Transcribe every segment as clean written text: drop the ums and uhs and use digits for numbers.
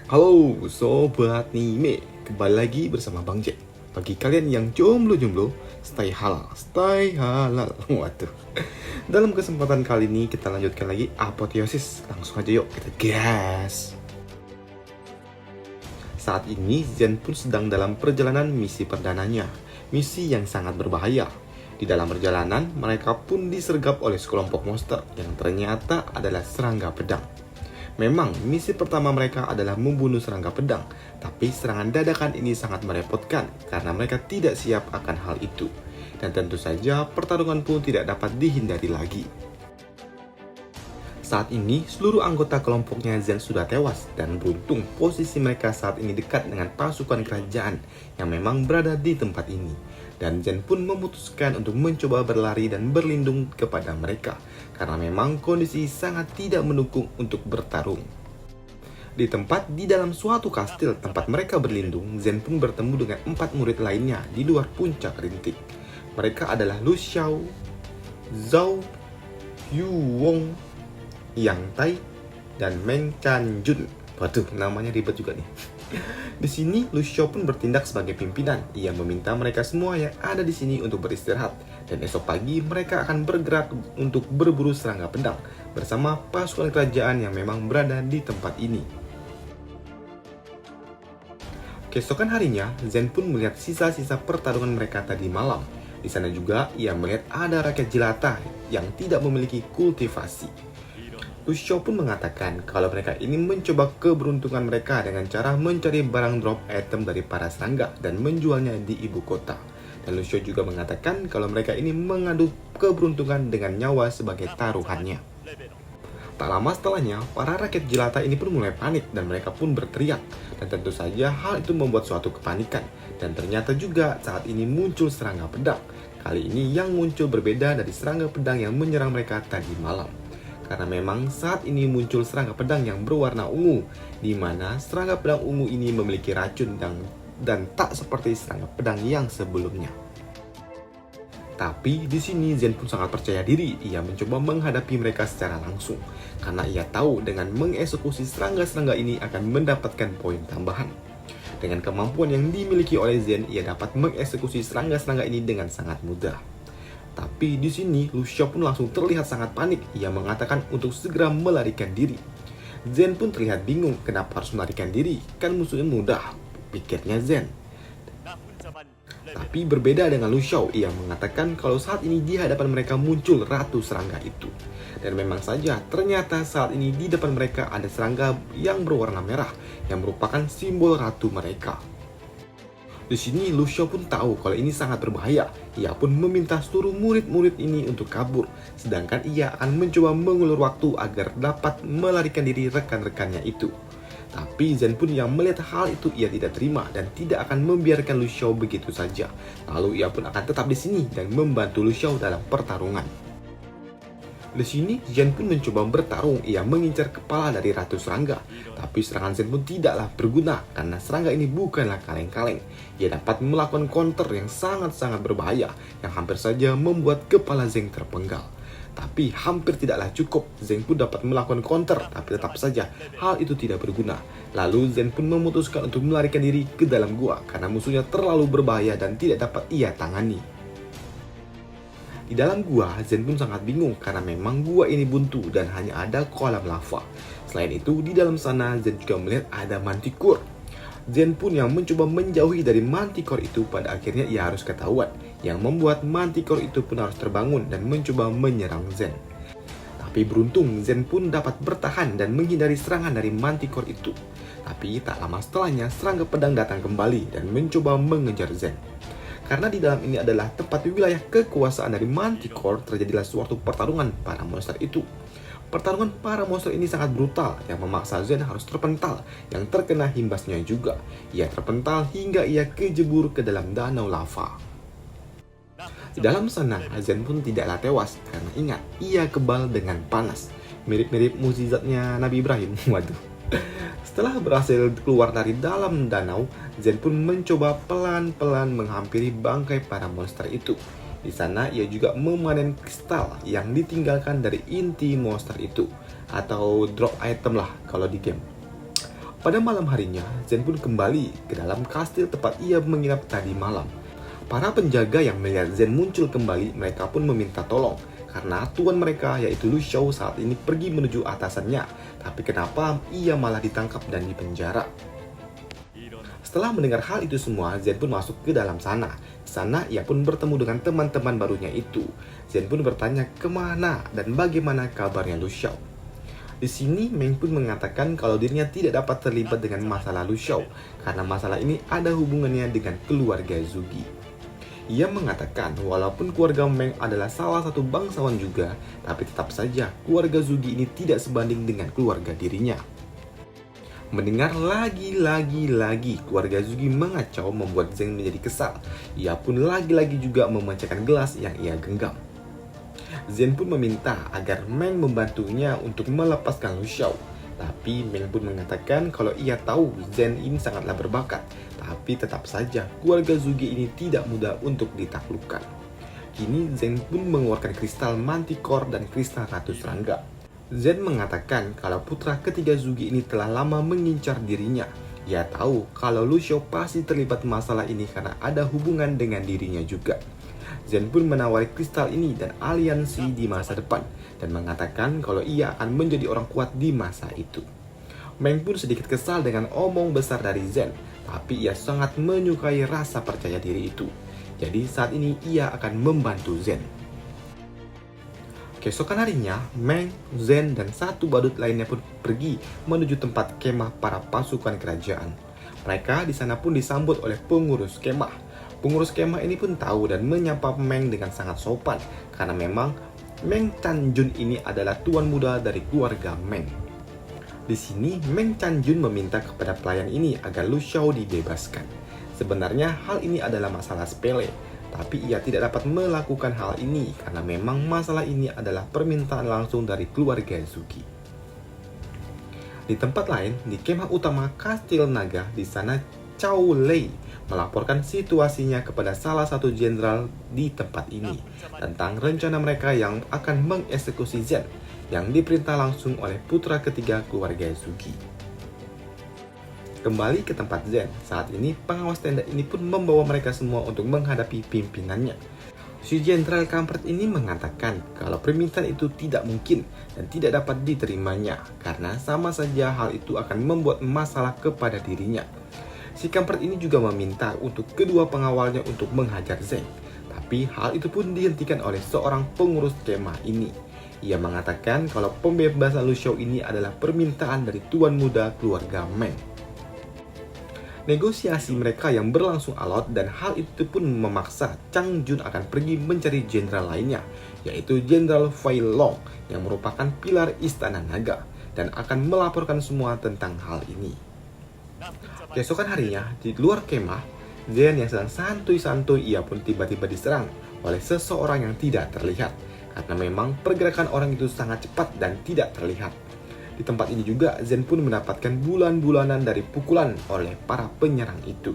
Halo Sobat Nime, kembali lagi bersama Bang Jack. Bagi kalian yang jomblo-jomblo, stay halal, stay halal. Waduh. Dalam kesempatan kali ini kita lanjutkan lagi apoteosis. Langsung aja yuk kita gas. Saat ini Zen pun sedang dalam perjalanan misi perdananya. Misi yang sangat berbahaya. Di dalam perjalanan, mereka pun disergap oleh sekelompok monster yang ternyata adalah serangga pedang. Memang, misi pertama mereka adalah membunuh serangga pedang, tapi serangan dadakan ini sangat merepotkan karena mereka tidak siap akan hal itu. Dan tentu saja pertarungan pun tidak dapat dihindari lagi. Saat ini, seluruh anggota kelompoknya Zen sudah tewas dan beruntung posisi mereka saat ini dekat dengan pasukan kerajaan yang memang berada di tempat ini. Dan Zen pun memutuskan untuk mencoba berlari dan berlindung kepada mereka karena memang kondisi sangat tidak mendukung untuk bertarung. Di dalam suatu kastil tempat mereka berlindung, Zen pun bertemu dengan 4 murid lainnya di luar puncak rintik. Mereka adalah Lu Xiao, Zhao, Yu Wong, Yang Tai, dan Meng Chanjun. Waduh, namanya ribet juga nih. Di sini, Lu Xiao pun bertindak sebagai pimpinan. Ia meminta mereka semua yang ada di sini untuk beristirahat. Dan esok pagi mereka akan bergerak untuk berburu serangga pedang bersama pasukan kerajaan yang memang berada di tempat ini. Keesokan harinya, Zen pun melihat sisa-sisa pertarungan mereka tadi malam. Di sana juga ia melihat ada rakyat jelata yang tidak memiliki kultivasi. Lu Xiao pun mengatakan kalau mereka ini mencoba keberuntungan mereka dengan cara mencari barang drop item dari para serangga dan menjualnya di ibu kota. Dan Lu Xiao juga mengatakan kalau mereka ini mengadu keberuntungan dengan nyawa sebagai taruhannya. Tak lama setelahnya, para rakyat jelata ini pun mulai panik dan mereka pun berteriak. Dan tentu saja hal itu membuat suatu kepanikan. Dan ternyata juga saat ini muncul serangga pedang. Kali ini yang muncul berbeda dari serangga pedang yang menyerang mereka tadi malam. Karena memang saat ini muncul serangga pedang yang berwarna ungu, di mana serangga pedang ungu ini memiliki racun dan tak seperti serangga pedang yang sebelumnya. Tapi di sini Zen pun sangat percaya diri. Ia mencoba menghadapi mereka secara langsung karena ia tahu dengan mengeksekusi serangga-serangga ini akan mendapatkan poin tambahan. Dengan kemampuan yang dimiliki oleh Zen, ia dapat mengeksekusi serangga-serangga ini dengan sangat mudah. Tapi di sini Lu Xiao pun langsung terlihat sangat panik. Ia mengatakan untuk segera melarikan diri. Zen pun terlihat bingung kenapa harus melarikan diri, kan musuhnya mudah, pikirnya Zen. Tapi berbeda dengan Lu Xiao, ia mengatakan kalau saat ini di hadapan mereka muncul ratu serangga itu. Dan memang saja ternyata saat ini di depan mereka ada serangga yang berwarna merah yang merupakan simbol ratu mereka. Di sini Lu Xiao pun tahu kalau ini sangat berbahaya. Ia pun meminta seluruh murid-murid ini untuk kabur. Sedangkan ia akan mencoba mengulur waktu agar dapat melarikan diri rekan-rekannya itu. Tapi Zen pun yang melihat hal itu ia tidak terima dan tidak akan membiarkan Lu Xiao begitu saja. Lalu ia pun akan tetap di sini dan membantu Lu Xiao dalam pertarungan. Di sini, Zen pun mencoba bertarung. Ia mengincar kepala dari ratu serangga. Tapi serangan Zen pun tidaklah berguna karena serangga ini bukanlah kaleng-kaleng. Ia dapat melakukan counter yang sangat-sangat berbahaya yang hampir saja membuat kepala Zen terpenggal. Tapi hampir tidaklah cukup. Zen pun dapat melakukan counter, tapi tetap saja hal itu tidak berguna. Lalu Zen pun memutuskan untuk melarikan diri ke dalam gua karena musuhnya terlalu berbahaya dan tidak dapat ia tangani. Di dalam gua, Zen pun sangat bingung karena memang gua ini buntu dan hanya ada kolam lava. Selain itu, di dalam sana Zen juga melihat ada manticore. Zen pun yang mencoba menjauhi dari manticore itu, pada akhirnya ia harus ketahuan, yang membuat manticore itu pun harus terbangun dan mencoba menyerang Zen. Tapi beruntung Zen pun dapat bertahan dan menghindari serangan dari manticore itu. Tapi tak lama setelahnya serangga pedang datang kembali dan mencoba mengejar Zen. Karena di dalam ini adalah tempat wilayah kekuasaan dari Manticore, terjadilah suatu pertarungan para monster itu. Pertarungan para monster ini sangat brutal, yang memaksa Zen harus terpental, yang terkena imbasnya juga. Ia terpental hingga ia kejebur ke dalam danau lava. Di dalam sana, Zen pun tidaklah tewas, karena ingat, ia kebal dengan panas. Mirip-mirip mukjizatnya Nabi Ibrahim, waduh. Setelah berhasil keluar dari dalam danau, Zen pun mencoba pelan-pelan menghampiri bangkai para monster itu. Di sana ia juga memanen kristal yang ditinggalkan dari inti monster itu, atau drop item lah kalau di game. Pada malam harinya, Zen pun kembali ke dalam kastil tempat ia menginap tadi malam. Para penjaga yang melihat Zen muncul kembali, mereka pun meminta tolong karena tuan mereka yaitu Lu Xiao saat ini pergi menuju atasannya. Tapi kenapa ia malah ditangkap dan dipenjara? Setelah mendengar hal itu semua, Zen pun masuk ke dalam sana. Di sana ia pun bertemu dengan teman-teman barunya itu. Zen pun bertanya kemana dan bagaimana kabarnya Lu Xiao. Di sini Meng pun mengatakan kalau dirinya tidak dapat terlibat dengan masalah Lu Xiao karena masalah ini ada hubungannya dengan keluarga Zugi. Ia mengatakan walaupun keluarga Meng adalah salah satu bangsawan juga, tapi tetap saja keluarga Zugi ini tidak sebanding dengan keluarga dirinya. Mendengar lagi keluarga Zugi mengacau membuat Zen menjadi kesal. Ia pun lagi-lagi juga memecahkan gelas yang ia genggam. Zen pun meminta agar Meng membantunya untuk melepaskan Lu Xiao. Tapi Meng pun mengatakan kalau ia tahu Zen ini sangatlah berbakat. Tapi tetap saja keluarga Zugi ini tidak mudah untuk ditaklukkan. Kini Zen pun mengeluarkan kristal Manticore dan kristal Ratu Serangga. Zen mengatakan kalau putra ketiga Zugi ini telah lama mengincar dirinya. Ia tahu kalau Lu Xiao pasti terlibat masalah ini karena ada hubungan dengan dirinya juga. Zen pun menawari kristal ini dan aliansi di masa depan dan mengatakan kalau ia akan menjadi orang kuat di masa itu. Meng pun sedikit kesal dengan omong besar dari Zen, tapi ia sangat menyukai rasa percaya diri itu. Jadi saat ini ia akan membantu Zen. Keesokan harinya, Meng, Zen, dan satu badut lainnya pun pergi menuju tempat kemah para pasukan kerajaan. Mereka di sana pun disambut oleh pengurus kemah. Pengurus kemah ini pun tahu dan menyapa Meng dengan sangat sopan karena memang Meng Chanjun ini adalah tuan muda dari keluarga Meng. Di sini Meng Chanjun meminta kepada pelayan ini agar Lu Xiao dibebaskan. Sebenarnya hal ini adalah masalah sepele, tapi ia tidak dapat melakukan hal ini karena memang masalah ini adalah permintaan langsung dari keluarga Zugi. Di tempat lain, di kemah utama Kastil Naga, di sana Cao Lei melaporkan situasinya kepada salah satu jenderal di tempat ini tentang rencana mereka yang akan mengeksekusi Zen yang diperintah langsung oleh putra ketiga keluarga Zugi. Kembali ke tempat Zen, saat ini pengawas tenda ini pun membawa mereka semua untuk menghadapi pimpinannya. Si Jenderal Kampret ini mengatakan kalau permintaan itu tidak mungkin dan tidak dapat diterimanya karena sama saja hal itu akan membuat masalah kepada dirinya. Si Kampret ini juga meminta untuk kedua pengawalnya untuk menghajar Zen, tapi hal itu pun dihentikan oleh seorang pengurus kemah ini. Ia mengatakan kalau pembebasan Lu Xiao ini adalah permintaan dari tuan muda keluarga Meng. Negosiasi mereka yang berlangsung alot dan hal itu pun memaksa Chang Jun akan pergi mencari jenderal lainnya, yaitu Jenderal Fei Long yang merupakan pilar Istana Naga dan akan melaporkan semua tentang hal ini. Keesokan harinya, di luar kemah, Zen yang sedang santuy-santuy ia pun tiba-tiba diserang oleh seseorang yang tidak terlihat karena memang pergerakan orang itu sangat cepat dan tidak terlihat. Di tempat ini juga Zen pun mendapatkan bulan-bulanan dari pukulan oleh para penyerang itu.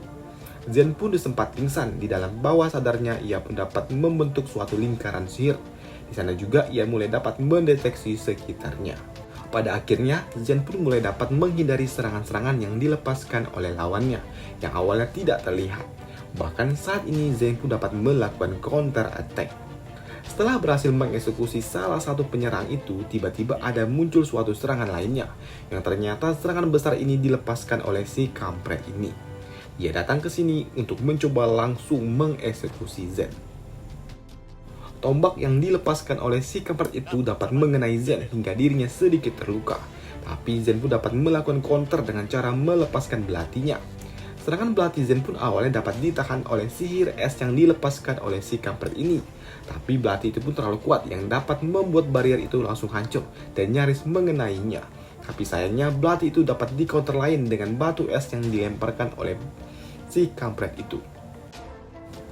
Zen pun sempat pingsan. Di dalam bawah sadarnya ia pun dapat membentuk suatu lingkaran sihir. Di sana juga ia mulai dapat mendeteksi sekitarnya. Pada akhirnya Zen pun mulai dapat menghindari serangan-serangan yang dilepaskan oleh lawannya yang awalnya tidak terlihat. Bahkan saat ini Zen pun dapat melakukan counter attack. Setelah berhasil mengeksekusi salah satu penyerang itu, tiba-tiba ada muncul suatu serangan lainnya, yang ternyata serangan besar ini dilepaskan oleh si kampret ini. Dia datang ke sini untuk mencoba langsung mengeksekusi Zen. Tombak yang dilepaskan oleh si kampret itu dapat mengenai Zen hingga dirinya sedikit terluka. Tapi Zen pun dapat melakukan counter dengan cara melepaskan belatinya. Serangan belati Zen pun awalnya dapat ditahan oleh sihir es yang dilepaskan oleh si kampret ini. Tapi belati itu pun terlalu kuat yang dapat membuat barrier itu langsung hancur dan nyaris mengenainya. Tapi sayangnya belati itu dapat di-counter lain dengan batu es yang dilemparkan oleh si kampret itu.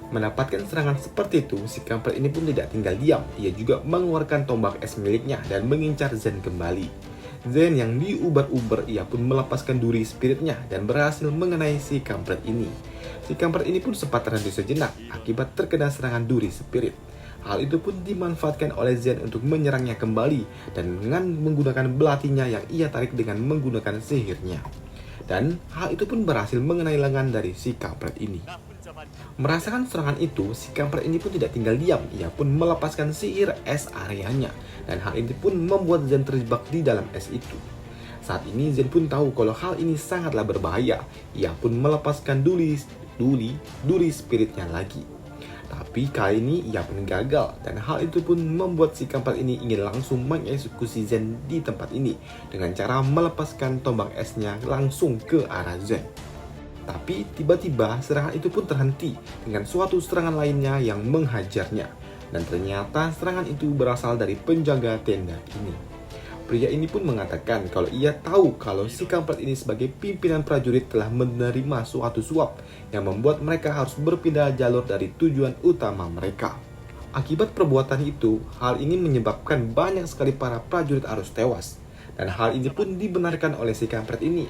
Mendapatkan serangan seperti itu, si kampret ini pun tidak tinggal diam. Ia juga mengeluarkan tombak es miliknya dan mengincar Zen kembali. Zen yang diuber-uber, ia pun melepaskan duri spiritnya dan berhasil mengenai si kampret ini. Si kampret ini pun sempat terhenti sejenak akibat terkena serangan duri spirit. Hal itu pun dimanfaatkan oleh Zen untuk menyerangnya kembali dan dengan menggunakan belatinya yang ia tarik dengan menggunakan sihirnya. Dan hal itu pun berhasil mengenai lengan dari si kampret ini. Merasakan serangan itu, si kampret ini pun tidak tinggal diam. Ia pun melepaskan sihir es areanya. Dan hal ini pun membuat Zen terjebak di dalam es itu. Saat ini Zen pun tahu kalau hal ini sangatlah berbahaya. Ia pun melepaskan duri spiritnya lagi. Tapi kali ini ia pun gagal, dan hal itu pun membuat si kampret ini ingin langsung mengeksekusi Zen di tempat ini dengan cara melepaskan tombak esnya langsung ke arah Zen. Tapi tiba-tiba serangan itu pun terhenti dengan suatu serangan lainnya yang menghajarnya, dan ternyata serangan itu berasal dari penjaga tenda ini. Pria ini pun mengatakan kalau ia tahu kalau si kampret ini sebagai pimpinan prajurit telah menerima suatu suap yang membuat mereka harus berpindah jalur dari tujuan utama mereka. Akibat perbuatan itu, hal ini menyebabkan banyak sekali para prajurit harus tewas. Dan hal ini pun dibenarkan oleh si kampret ini.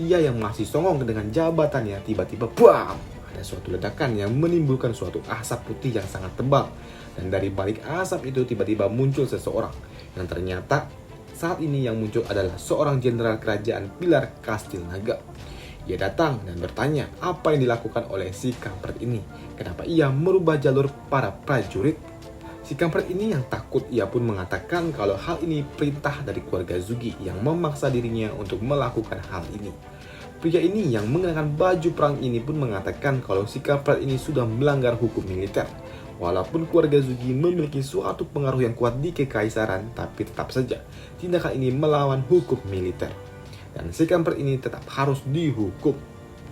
Ia yang masih songong dengan jabatannya, tiba-tiba BAM! Ada suatu ledakan yang menimbulkan suatu asap putih yang sangat tebal. Dan dari balik asap itu tiba-tiba muncul seseorang yang ternyata saat ini yang muncul adalah seorang jenderal kerajaan Pilar Kastil Naga. Ia datang dan bertanya apa yang dilakukan oleh si kampret ini. Kenapa ia merubah jalur para prajurit? Si kampret ini yang takut, ia pun mengatakan kalau hal ini perintah dari keluarga Zugi yang memaksa dirinya untuk melakukan hal ini. Pria ini yang mengenakan baju perang ini pun mengatakan kalau si kampret ini sudah melanggar hukum militer. Walaupun keluarga Zugi memiliki suatu pengaruh yang kuat di kekaisaran, tapi tetap saja tindakan ini melawan hukum militer. Dan si kampret ini tetap harus dihukum.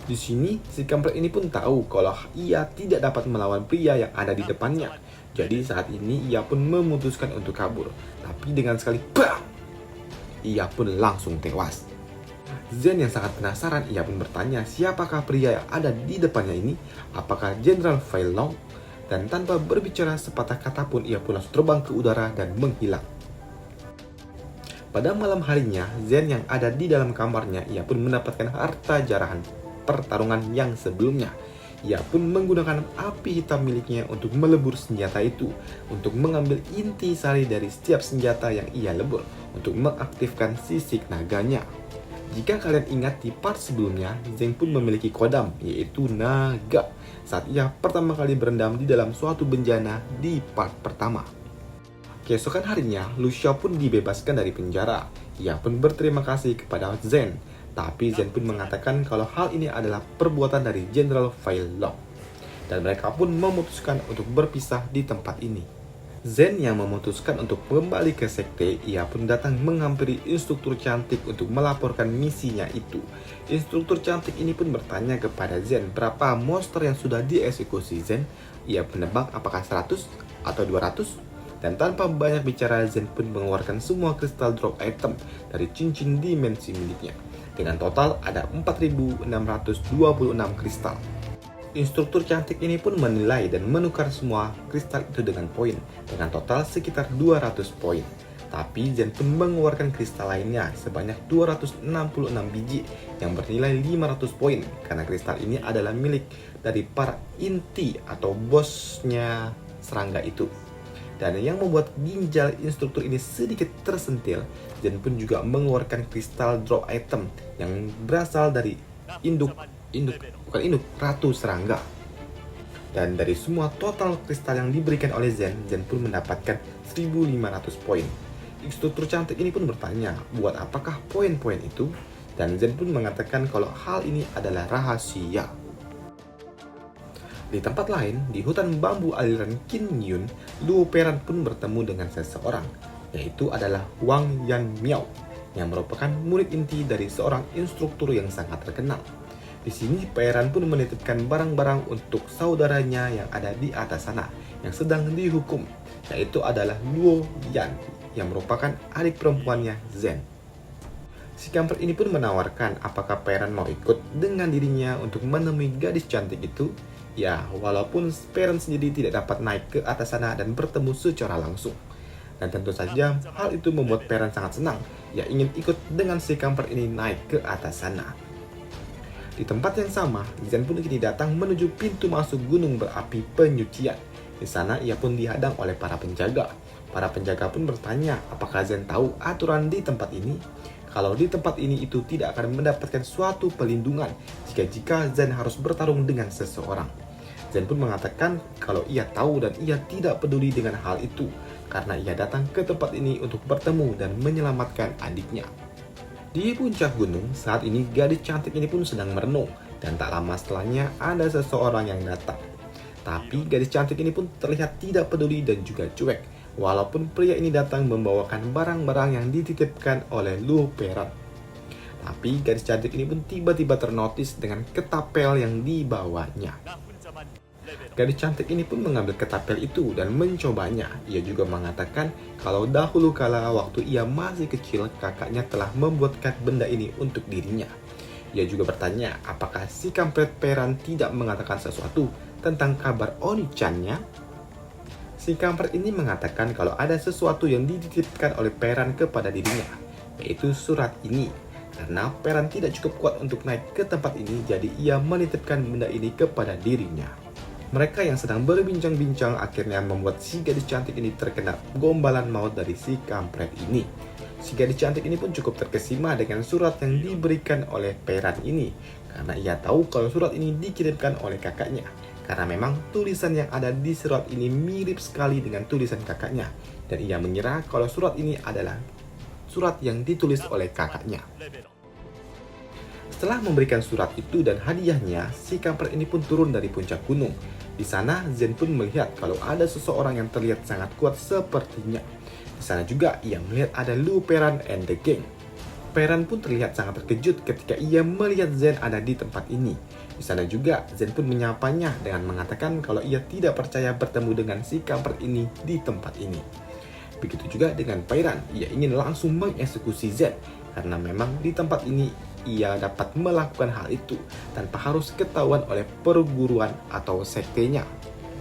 Di sini, si kampret ini pun tahu kalau ia tidak dapat melawan pria yang ada di depannya. Jadi saat ini ia pun memutuskan untuk kabur. Tapi dengan sekali BAM! Ia pun langsung tewas. Zen yang sangat penasaran, ia pun bertanya siapakah pria yang ada di depannya ini? Apakah Jenderal Fei Long? Dan tanpa berbicara sepatah kata pun ia pun langsung terbang ke udara dan menghilang. Pada malam harinya, Zen yang ada di dalam kamarnya, ia pun mendapatkan harta jarahan pertarungan yang sebelumnya. Ia pun menggunakan api hitam miliknya untuk melebur senjata itu, untuk mengambil inti sari dari setiap senjata yang ia lebur, untuk mengaktifkan sisik naganya. Jika kalian ingat di part sebelumnya, Zeng pun memiliki kodam, yaitu naga, saat ia pertama kali berendam di dalam suatu bencana di part pertama. Keesokan harinya, Lu Xiao pun dibebaskan dari penjara. Ia pun berterima kasih kepada Zen, tapi Zen pun mengatakan kalau hal ini adalah perbuatan dari Jenderal Fei Long. Dan mereka pun memutuskan untuk berpisah di tempat ini. Zen yang memutuskan untuk kembali ke sekte, ia pun datang menghampiri instruktur cantik untuk melaporkan misinya itu. Instruktur cantik ini pun bertanya kepada Zen berapa monster yang sudah dieksekusi Zen. Ia menebak apakah 100 atau 200. Dan tanpa banyak bicara, Zen pun mengeluarkan semua kristal drop item dari cincin dimensi miliknya. Dengan total ada 4.626 kristal. Instruktur cantik ini pun menilai dan menukar semua kristal itu dengan poin, dengan total sekitar 200 poin. Tapi Zen pun mengeluarkan kristal lainnya sebanyak 266 biji yang bernilai 500 poin, karena kristal ini adalah milik dari para inti atau bosnya serangga itu. Dan yang membuat ginjal instruktur ini sedikit tersentil, Zen pun juga mengeluarkan kristal drop item yang berasal dari ratu serangga. Dan dari semua total kristal yang diberikan oleh Zen pun mendapatkan 1500 poin. Instruktur cantik ini pun bertanya, buat apakah poin-poin itu? Dan Zen pun mengatakan kalau hal ini adalah rahasia. Di tempat lain, di hutan bambu aliran Qin Yun, Luo Peran pun bertemu dengan seseorang, yaitu adalah Wang Yan Miao, yang merupakan murid inti dari seorang instruktur yang sangat terkenal. Di sini, Peran pun menitipkan barang-barang untuk saudaranya yang ada di atas sana, yang sedang dihukum, yaitu adalah Luo Yan, yang merupakan adik perempuannya Zen. Si kampret ini pun menawarkan apakah Peran mau ikut dengan dirinya untuk menemui gadis cantik itu. Ya, walaupun Peran sendiri tidak dapat naik ke atas sana dan bertemu secara langsung. Dan tentu saja, hal itu membuat Peran sangat senang. Ia ingin ikut dengan si kampret ini naik ke atas sana. Di tempat yang sama, Zen pun kini datang menuju pintu masuk gunung berapi penyucian. Di sana, ia pun dihadang oleh para penjaga. Para penjaga pun bertanya apakah Zen tahu aturan di tempat ini. kalau di tempat ini itu tidak akan mendapatkan suatu pelindungan jika Zen harus bertarung dengan seseorang. Zen pun mengatakan kalau ia tahu dan ia tidak peduli dengan hal itu karena ia datang ke tempat ini untuk bertemu dan menyelamatkan adiknya. Di puncak gunung, saat ini gadis cantik ini pun sedang merenung dan tak lama setelahnya ada seseorang yang datang. Tapi gadis cantik ini pun terlihat tidak peduli dan juga cuek, walaupun pria ini datang membawakan barang-barang yang dititipkan oleh Lu Peran. Tapi gadis cantik ini pun tiba-tiba ternotis dengan ketapel yang dibawanya. Gadis cantik ini pun mengambil ketapel itu dan mencobanya. Ia juga mengatakan kalau dahulu kala waktu ia masih kecil, kakaknya telah membuatkan benda ini untuk dirinya. Ia juga bertanya apakah si kampret Peran tidak mengatakan sesuatu tentang kabar Oni-channya. Si kampret ini mengatakan kalau ada sesuatu yang dititipkan oleh Peran kepada dirinya, yaitu surat ini. Karena Peran tidak cukup kuat untuk naik ke tempat ini, jadi ia menitipkan benda ini kepada dirinya. Mereka yang sedang berbincang-bincang akhirnya membuat si gadis cantik ini terkena gombalan maut dari si kampret ini. Si gadis cantik ini pun cukup terkesima dengan surat yang diberikan oleh Peran ini, karena ia tahu kalau surat ini dikirimkan oleh kakaknya. Karena memang tulisan yang ada di surat ini mirip sekali dengan tulisan kakaknya, dan ia mengira kalau surat ini adalah surat yang ditulis oleh kakaknya. Setelah memberikan surat itu dan hadiahnya, si kampret ini pun turun dari puncak gunung. Di sana Zen pun melihat kalau ada seseorang yang terlihat sangat kuat sepertinya. Di sana juga ia melihat ada Lu Peran and the gang. Peran pun terlihat sangat terkejut ketika ia melihat Zen ada di tempat ini. Di sana juga Zen pun menyapanya dengan mengatakan kalau ia tidak percaya bertemu dengan si kampret ini di tempat ini. Begitu juga dengan Peran, ia ingin langsung mengeksekusi Zen karena memang di tempat ini ia dapat melakukan hal itu tanpa harus ketahuan oleh perguruan atau sektenya.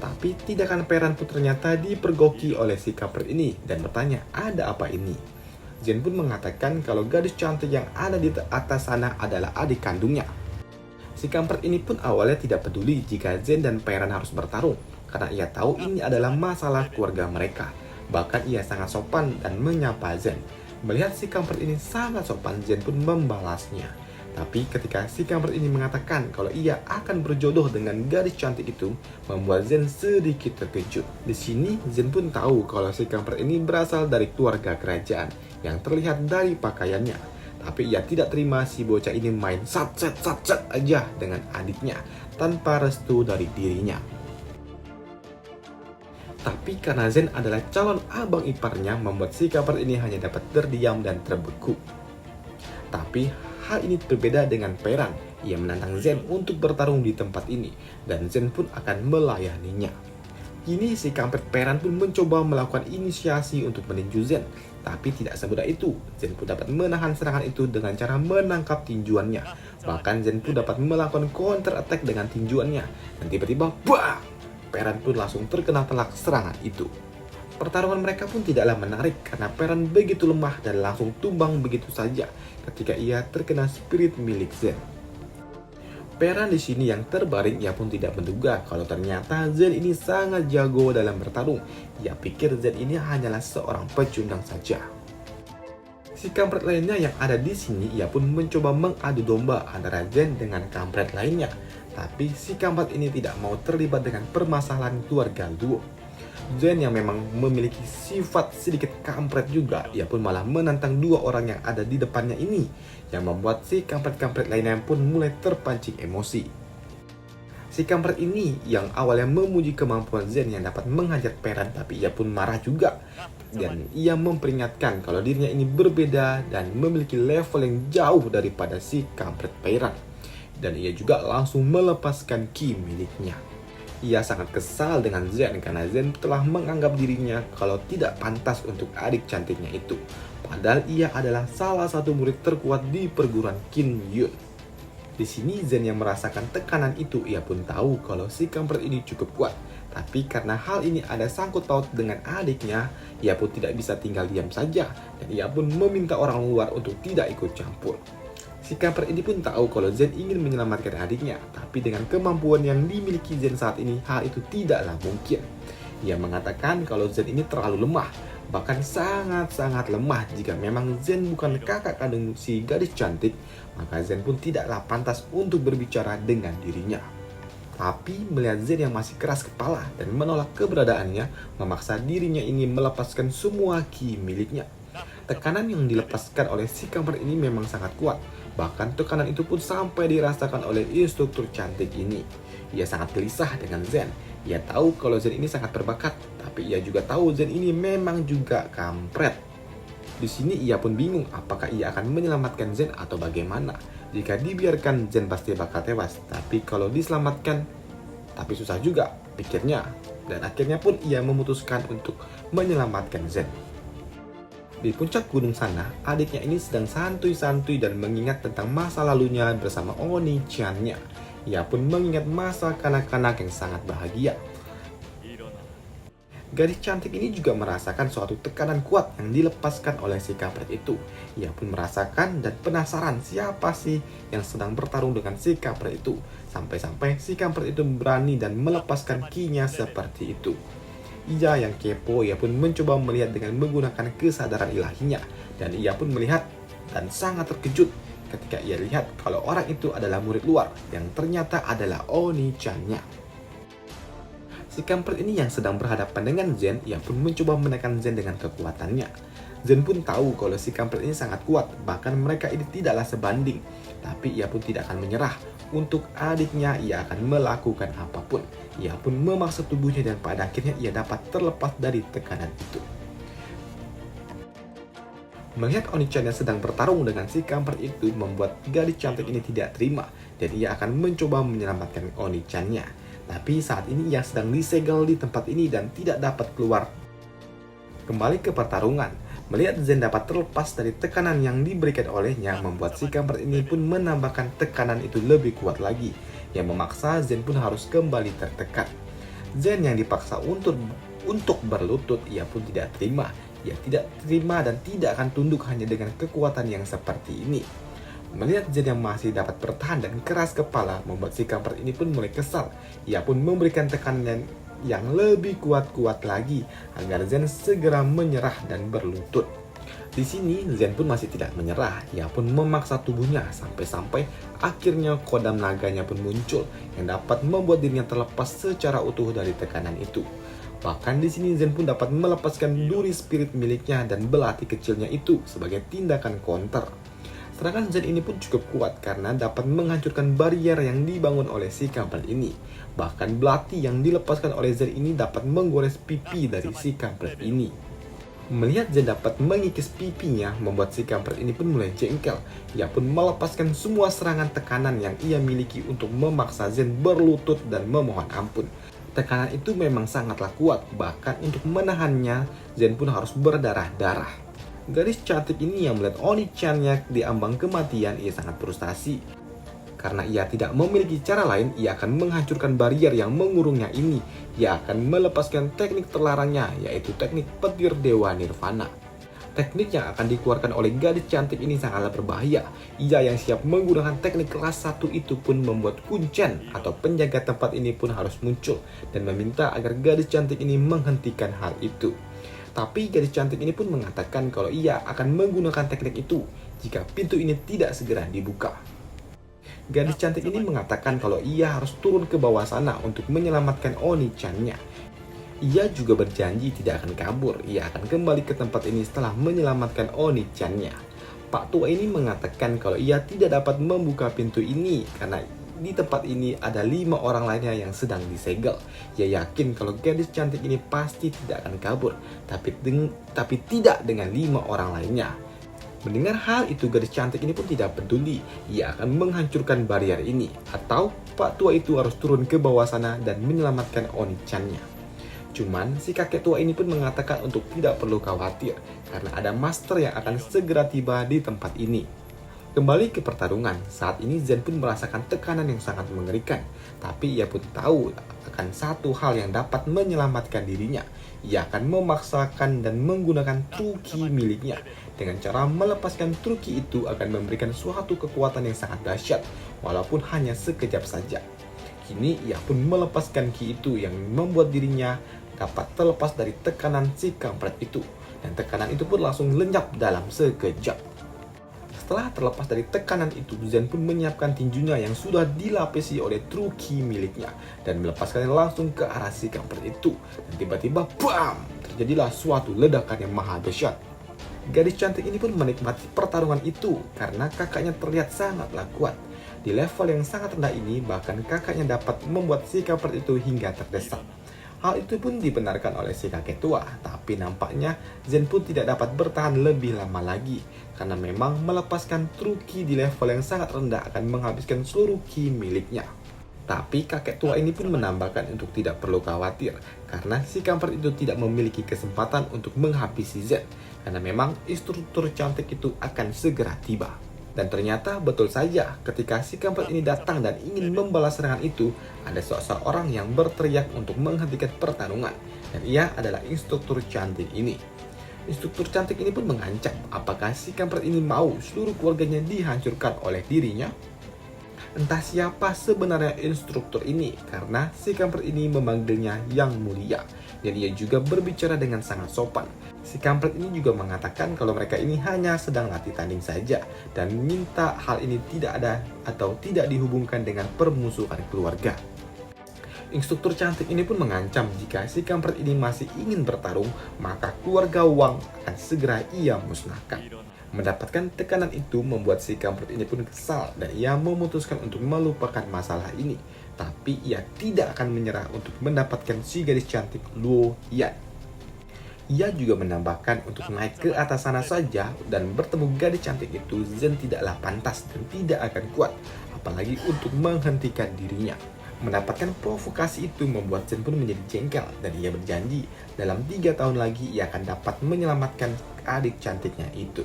Tapi tindakan Peran pun ternyata dipergoki oleh si kampret ini dan bertanya ada apa ini. Zen pun mengatakan kalau gadis cantik yang ada di atas sana adalah adik kandungnya. Si kampret ini pun awalnya tidak peduli jika Zen dan Peran harus bertarung karena ia tahu ini adalah masalah keluarga mereka. Bahkan ia sangat sopan dan menyapa Zen. Melihat si kampret ini sangat sopan, Zen pun membalasnya. Tapi ketika si kampret ini mengatakan kalau ia akan berjodoh dengan gadis cantik itu, membuat Zen sedikit terkejut. Di sini Zen pun tahu kalau si kampret ini berasal dari keluarga kerajaan yang terlihat dari pakaiannya. Tapi ia tidak terima si bocah ini main sat-set aja dengan adiknya tanpa restu dari dirinya. Tapi karena Zen adalah calon abang iparnya, membuat si kampret ini hanya dapat terdiam dan terbeku. Tapi hal ini berbeda dengan Peran. Ia menantang Zen untuk bertarung di tempat ini, dan Zen pun akan melayaninya. Kini si kampret Peran pun mencoba melakukan inisiasi untuk meninju Zen. Tapi tidak semudah itu. Zen pun dapat menahan serangan itu dengan cara menangkap tinjuannya. Bahkan Zen pun dapat melakukan counter attack dengan tinjuannya. Dan tiba-tiba, bah! Peran pun langsung terkena telak serangan itu. Pertarungan mereka pun tidaklah menarik karena Peran begitu lemah dan langsung tumbang begitu saja ketika ia terkena spirit milik Zen. Peran di sini yang terbaring, ia pun tidak menduga kalau ternyata Zen ini sangat jago dalam bertarung. Ia pikir Zen ini hanyalah seorang pecundang saja. Si kampret lainnya yang ada di sini, ia pun mencoba mengadu domba antara Zen dengan kampret lainnya. Tapi si kampret ini tidak mau terlibat dengan permasalahan keluarga Luo. Zen yang memang memiliki sifat sedikit kampret juga, ia pun malah menantang dua orang yang ada di depannya ini, yang membuat si kampret-kampret lainnya pun mulai terpancing emosi. Si kampret ini yang awalnya memuji kemampuan Zen yang dapat menghajar Peran, tapi ia pun marah juga. Dan ia memperingatkan kalau dirinya ini berbeda dan memiliki level yang jauh daripada si kampret Peran. Dan ia juga langsung melepaskan ki miliknya. Ia sangat kesal dengan Zen karena Zen telah menganggap dirinya kalau tidak pantas untuk adik cantiknya itu. Padahal ia adalah salah satu murid terkuat di perguruan Qin Yun. Di sini Zen yang merasakan tekanan itu, ia pun tahu kalau si kampret ini cukup kuat. Tapi karena hal ini ada sangkut paut dengan adiknya, ia pun tidak bisa tinggal diam saja. Dan ia pun meminta orang luar untuk tidak ikut campur. Si kampret ini pun tahu kalau Zen ingin menyelamatkan adiknya, tapi dengan kemampuan yang dimiliki Zen saat ini, hal itu tidaklah mungkin. Ia mengatakan kalau Zen ini terlalu lemah, bahkan sangat-sangat lemah. Jika memang Zen bukan kakak kandung si gadis cantik, maka Zen pun tidaklah pantas untuk berbicara dengan dirinya. Tapi melihat Zen yang masih keras kepala dan menolak keberadaannya, memaksa dirinya ini melepaskan semua ki miliknya. Tekanan yang dilepaskan oleh si kampret ini memang sangat kuat. Bahkan tekanan itu pun sampai dirasakan oleh instruktur cantik ini. Ia sangat gelisah dengan Zen. Ia tahu kalau Zen ini sangat berbakat, tapi ia juga tahu Zen ini memang juga kampret. Di sini ia pun bingung apakah ia akan menyelamatkan Zen atau bagaimana. Jika dibiarkan, Zen pasti bakal tewas. Tapi kalau diselamatkan, tapi susah juga, pikirnya. Dan akhirnya pun ia memutuskan untuk menyelamatkan Zen. Di puncak gunung sana, adiknya ini sedang santuy-santuy dan mengingat tentang masa lalunya bersama Oni-chan-nya. Ia pun mengingat masa kanak-kanak yang sangat bahagia. Gadis cantik ini juga merasakan suatu tekanan kuat yang dilepaskan oleh si kampret itu. Ia pun merasakan dan penasaran siapa sih yang sedang bertarung dengan si kampret itu. Sampai-sampai si kampret itu berani dan melepaskan ki-nya seperti itu. Ia yang kepo, ia pun mencoba melihat dengan menggunakan kesadaran ilahinya. Dan ia pun melihat dan sangat terkejut ketika ia lihat kalau orang itu adalah murid luar yang ternyata adalah Oni-chan-nya. Si kampret ini yang sedang berhadapan dengan Zen, ia pun mencoba menekan Zen dengan kekuatannya. Zen pun tahu kalau si kampret ini sangat kuat, bahkan mereka ini tidaklah sebanding. Tapi ia pun tidak akan menyerah. Untuk adiknya, ia akan melakukan apapun. Ia pun memaksa tubuhnya dan pada akhirnya ia dapat terlepas dari tekanan itu. Melihat Oni-chan yang sedang bertarung dengan si kampret itu membuat gadis cantik ini tidak terima dan ia akan mencoba menyelamatkan Oni-chan-nya. Tapi saat ini ia sedang disegel di tempat ini dan tidak dapat keluar. Kembali ke pertarungan. Melihat Zen dapat terlepas dari tekanan yang diberikan olehnya, membuat si kampret ini pun menambahkan tekanan itu lebih kuat lagi, yang memaksa Zen pun harus kembali tertekan. Zen yang dipaksa untuk berlutut, ia pun tidak terima. Ia tidak terima dan tidak akan tunduk hanya dengan kekuatan yang seperti ini. Melihat Zen yang masih dapat bertahan dan keras kepala, membuat si kampret ini pun mulai kesal. Ia pun memberikan tekanan yang lebih kuat-kuat lagi agar Zen segera menyerah dan berlutut. Di sini Zen pun masih tidak menyerah. Ia pun memaksa tubuhnya sampai-sampai akhirnya kodam naganya pun muncul yang dapat membuat dirinya terlepas secara utuh dari tekanan itu. Bahkan di sini Zen pun dapat melepaskan duri spirit miliknya dan belati kecilnya itu sebagai tindakan counter. Serangan Zen ini pun cukup kuat karena dapat menghancurkan barrier yang dibangun oleh si kampret ini. Bahkan belati yang dilepaskan oleh Zen ini dapat menggores pipi dari si kampret ini. Melihat Zen dapat mengikis pipinya, membuat si kampret ini pun mulai jengkel. Ia pun melepaskan semua serangan tekanan yang ia miliki untuk memaksa Zen berlutut dan memohon ampun. Tekanan itu memang sangatlah kuat, bahkan untuk menahannya Zen pun harus berdarah-darah. Gadis cantik ini yang melihat Oni-chan-nya di ambang kematian, ia sangat frustasi. Karena ia tidak memiliki cara lain, ia akan menghancurkan barrier yang mengurungnya ini. Ia akan melepaskan teknik terlarangnya, yaitu teknik petir Dewa Nirvana. Teknik yang akan dikeluarkan oleh gadis cantik ini sangatlah berbahaya. Ia yang siap menggunakan teknik kelas 1 itu pun membuat kuncen atau penjaga tempat ini pun harus muncul dan meminta agar gadis cantik ini menghentikan hal itu. Tapi gadis cantik ini pun mengatakan kalau ia akan menggunakan teknik itu jika pintu ini tidak segera dibuka. Gadis cantik ini mengatakan kalau ia harus turun ke bawah sana untuk menyelamatkan Oni-chan-nya. Ia juga berjanji tidak akan kabur, ia akan kembali ke tempat ini setelah menyelamatkan Oni-chan-nya. Pak tua ini mengatakan kalau ia tidak dapat membuka pintu ini karena di tempat ini ada 5 orang lainnya yang sedang disegel. Ia yakin kalau gadis cantik ini pasti tidak akan kabur, tapi tidak dengan 5 orang lainnya. Mendengar hal itu, gadis cantik ini pun tidak peduli. Ia akan menghancurkan barrier ini, atau Pak tua itu harus turun ke bawah sana dan menyelamatkan Oni-chan-nya. Cuman si kakek tua ini pun mengatakan untuk tidak perlu khawatir karena ada master yang akan segera tiba di tempat ini. Kembali ke pertarungan, saat ini Zen pun merasakan tekanan yang sangat mengerikan. Tapi ia pun tahu akan satu hal yang dapat menyelamatkan dirinya. Ia akan memaksakan dan menggunakan truki miliknya. Dengan cara melepaskan truki itu akan memberikan suatu kekuatan yang sangat dahsyat, walaupun hanya sekejap saja. Kini ia pun melepaskan ki itu yang membuat dirinya dapat terlepas dari tekanan si kampret itu. dan tekanan itu pun langsung lenyap dalam sekejap. Setelah terlepas dari tekanan itu, Zen pun menyiapkan tinjunya yang sudah dilapisi oleh true ki miliknya dan melepaskannya langsung ke arah si kampret itu. Dan tiba-tiba, BAM! Terjadilah suatu ledakan yang maha dahsyat. Gadis cantik ini pun menikmati pertarungan itu karena kakaknya terlihat sangatlah kuat. Di level yang sangat rendah ini, bahkan kakaknya dapat membuat si kampret itu hingga terdesak. Hal itu pun dibenarkan oleh si kakek tua, tapi nampaknya Zen pun tidak dapat bertahan lebih lama lagi, karena memang melepaskan true ki di level yang sangat rendah akan menghabiskan seluruh ki miliknya. Tapi kakek tua ini pun menambahkan untuk tidak perlu khawatir, karena si kampret itu tidak memiliki kesempatan untuk menghabisi Zen, karena memang instruktur cantik itu akan segera tiba. Dan ternyata betul saja, ketika si kampret ini datang dan ingin membalas serangan itu, ada seseorang yang berteriak untuk menghentikan pertarungan, dan ia adalah instruktur cantik ini. Instruktur cantik ini pun mengancam apakah si kampret ini mau seluruh keluarganya dihancurkan oleh dirinya. Entah siapa sebenarnya instruktur ini, karena si kampret ini memanggilnya Yang Mulia, dan ia juga berbicara dengan sangat sopan. Si kampret ini juga mengatakan kalau mereka ini hanya sedang latih tanding saja dan minta hal ini tidak ada atau tidak dihubungkan dengan permusuhan keluarga. Instruktur cantik ini pun mengancam jika si kampret ini masih ingin bertarung, maka keluarga Wang akan segera ia musnahkan. Mendapatkan tekanan itu membuat si kampret ini pun kesal dan ia memutuskan untuk melupakan masalah ini. Tapi ia tidak akan menyerah untuk mendapatkan si gadis cantik Luo Yan. Ia juga menambahkan untuk naik ke atas sana saja dan bertemu gadis cantik itu, Zen tidaklah pantas dan tidak akan kuat, apalagi untuk menghentikan dirinya. Mendapatkan provokasi itu membuat Zen pun menjadi jengkel dan ia berjanji dalam 3 tahun lagi ia akan dapat menyelamatkan adik cantiknya itu.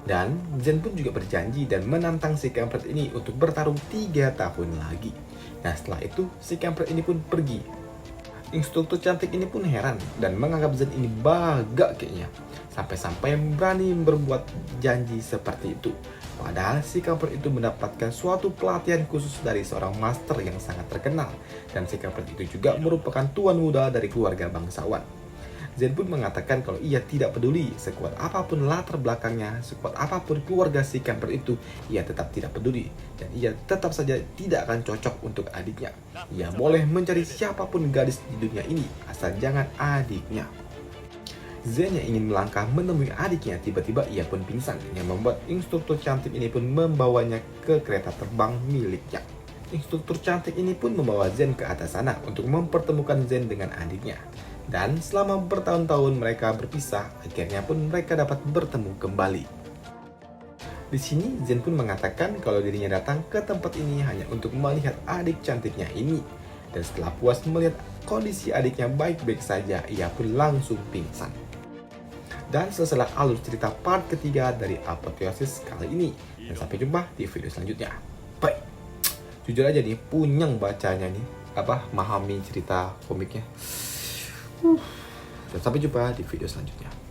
Dan Zen pun juga berjanji dan menantang si kampret ini untuk bertarung 3 tahun lagi. Nah setelah itu si kampret ini pun pergi. Instruktur cantik ini pun heran dan menganggap Zen ini bagak kayaknya. Sampai-sampai berani berbuat janji seperti itu. Padahal si kampret itu mendapatkan suatu pelatihan khusus dari seorang master yang sangat terkenal. Dan si kampret itu juga merupakan tuan muda dari keluarga bangsawan. Zen pun mengatakan kalau ia tidak peduli sekuat apapun latar belakangnya, sekuat apapun keluarga si kampret itu, ia tetap tidak peduli. Dan ia tetap saja tidak akan cocok untuk adiknya. Ia boleh mencari siapapun gadis di dunia ini, asal jangan adiknya. Zen yang ingin melangkah menemui adiknya, tiba-tiba ia pun pingsan, yang membuat instruktur cantik ini pun membawanya ke kereta terbang miliknya. Instruktur cantik ini pun membawa Zen ke atas sana untuk mempertemukan Zen dengan adiknya. Dan selama bertahun-tahun mereka berpisah, akhirnya pun mereka dapat bertemu kembali. Di sini Zen pun mengatakan kalau dirinya datang ke tempat ini hanya untuk melihat adik cantiknya ini. Dan setelah puas melihat kondisi adiknya baik-baik saja, ia pun langsung pingsan. Dan selesailah alur cerita part ketiga dari Apotheosis kali ini. Dan sampai jumpa di video selanjutnya. Bye. Jujur aja nih, punyang bacanya nih, memahami cerita komiknya. Dan sampai jumpa di video selanjutnya.